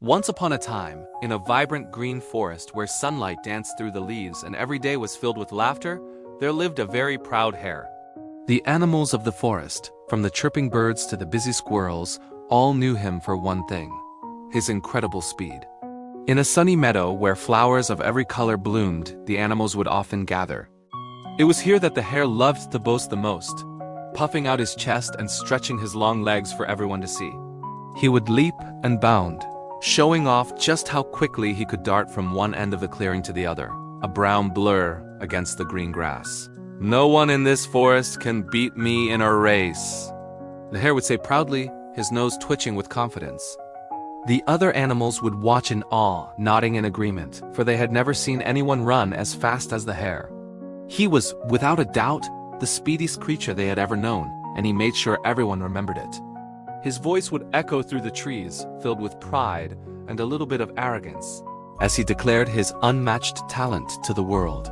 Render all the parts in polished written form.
Once upon a time, in a vibrant green forest where sunlight danced through the leaves and every day was filled with laughter, there lived a very proud hare. The animals of the forest, from the chirping birds to the busy squirrels, all knew him for one thing: his incredible speed. In a sunny meadow where flowers of every color bloomed, the animals would often gather. It was here that the hare loved to boast the most, puffing out his chest and stretching his long legs for everyone to see. He would leap and bound, showing off just how quickly he could dart from one end of the clearing to the other, a brown blur against the green grass. "No one in this forest can beat me in a race," the hare would say proudly, his nose twitching with confidence. The other animals would watch in awe, nodding in agreement, for they had never seen anyone run as fast as the hare. He was, without a doubt, the speediest creature they had ever known, and he made sure everyone remembered it. His voice would echo through the trees, filled with pride and a little bit of arrogance, as he declared his unmatched talent to the world.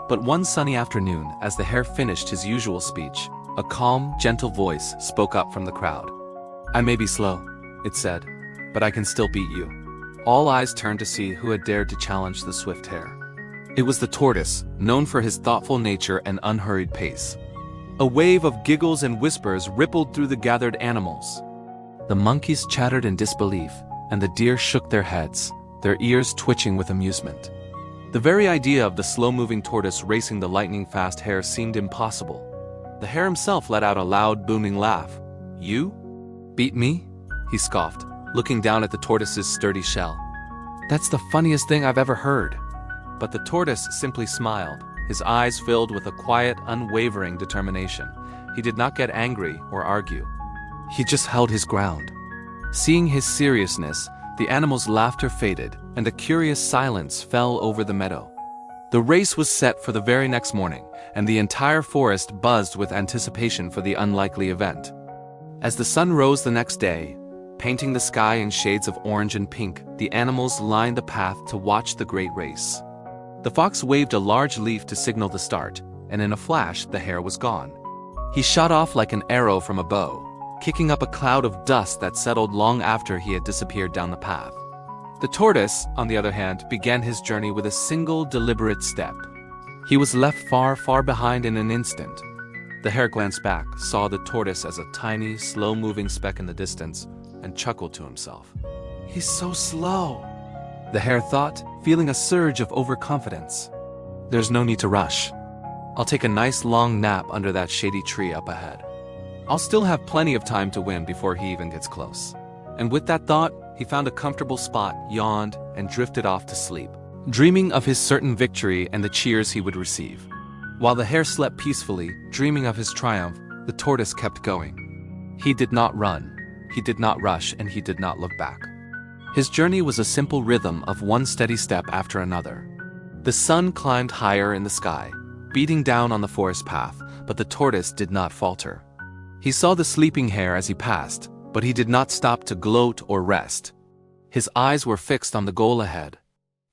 But one sunny afternoon, as the hare finished his usual speech, a calm, gentle voice spoke up from the crowd. "I may be slow," it said, "but I can still beat you." All eyes turned to see who had dared to challenge the swift hare. It was the tortoise, known for his thoughtful nature and unhurried pace. A wave of giggles and whispers rippled through the gathered animals. The monkeys chattered in disbelief, and the deer shook their heads, their ears twitching with amusement. The very idea of the slow-moving tortoise racing the lightning-fast hare seemed impossible. The hare himself let out a loud, booming laugh. "You? Beat me?" he scoffed, looking down at the tortoise's sturdy shell. "That's the funniest thing I've ever heard." But the tortoise simply smiled, his eyes filled with a quiet, unwavering determination. He did not get angry or argue. He just held his ground. Seeing his seriousness, the animals' laughter faded, and a curious silence fell over the meadow. The race was set for the very next morning, and the entire forest buzzed with anticipation for the unlikely event. As the sun rose the next day, painting the sky in shades of orange and pink, the animals lined the path to watch the great race. The fox waved a large leaf to signal the start, and in a flash the hare was gone. He shot off like an arrow from a bow, kicking up a cloud of dust that settled long after he had disappeared down the path. The tortoise, on the other hand, began his journey with a single deliberate step. He was left far, far behind in an instant. The hare glanced back, saw the tortoise as a tiny, slow-moving speck in the distance, and chuckled to himself. "He's so slow," the hare thought, feeling a surge of overconfidence. "There's no need to rush. I'll take a nice long nap under that shady tree up ahead. I'll still have plenty of time to win before he even gets close." And with that thought, he found a comfortable spot, yawned, and drifted off to sleep, dreaming of his certain victory and the cheers he would receive. While the hare slept peacefully, dreaming of his triumph, the tortoise kept going. He did not run, he did not rush, and he did not look back. His journey was a simple rhythm of one steady step after another. The sun climbed higher in the sky, beating down on the forest path, but the tortoise did not falter. He saw the sleeping hare as he passed, but he did not stop to gloat or rest. His eyes were fixed on the goal ahead.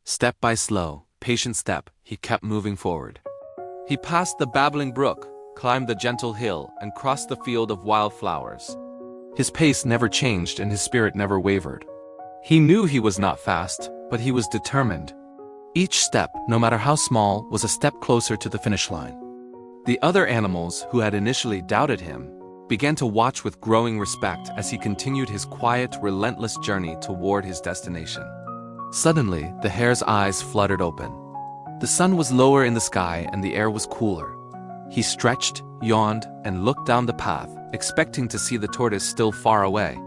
Step by slow, patient step, he kept moving forward. He passed the babbling brook, climbed the gentle hill, and crossed the field of wildflowers. His pace never changed and his spirit never wavered. He knew he was not fast, but he was determined. Each step, no matter how small, was a step closer to the finish line. The other animals, who had initially doubted him, began to watch with growing respect as he continued his quiet, relentless journey toward his destination. Suddenly, the hare's eyes fluttered open. The sun was lower in the sky and the air was cooler. He stretched, yawned, and looked down the path, expecting to see the tortoise still far away.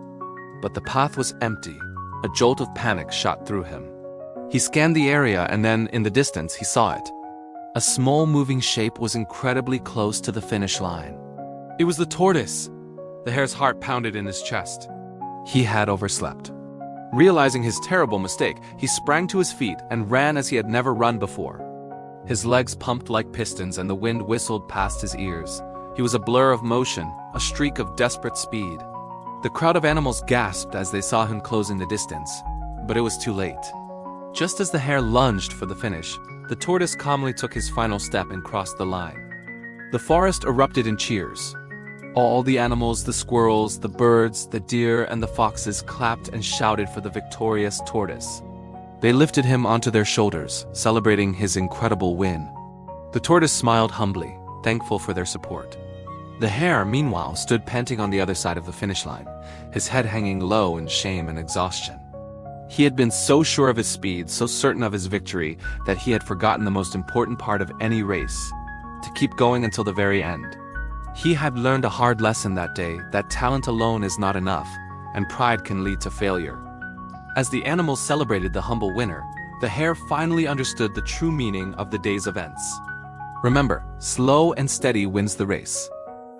But the path was empty. A jolt of panic shot through him. He scanned the area and then, in the distance, he saw it. A small moving shape was incredibly close to the finish line. It was the tortoise! The hare's heart pounded in his chest. He had overslept. Realizing his terrible mistake, he sprang to his feet and ran as he had never run before. His legs pumped like pistons and the wind whistled past his ears. He was a blur of motion, a streak of desperate speed. The crowd of animals gasped as they saw him closing the distance, but it was too late. Just as the hare lunged for the finish, the tortoise calmly took his final step and crossed the line. The forest erupted in cheers. All the animals, the squirrels, the birds, the deer, and the foxes clapped and shouted for the victorious tortoise. They lifted him onto their shoulders, celebrating his incredible win. The tortoise smiled humbly, thankful for their support. The hare, meanwhile, stood panting on the other side of the finish line, his head hanging low in shame and exhaustion. He had been so sure of his speed, so certain of his victory, that he had forgotten the most important part of any race: to keep going until the very end. He had learned a hard lesson that day, that talent alone is not enough, and pride can lead to failure. As the animals celebrated the humble winner, the hare finally understood the true meaning of the day's events. Remember, slow and steady wins the race.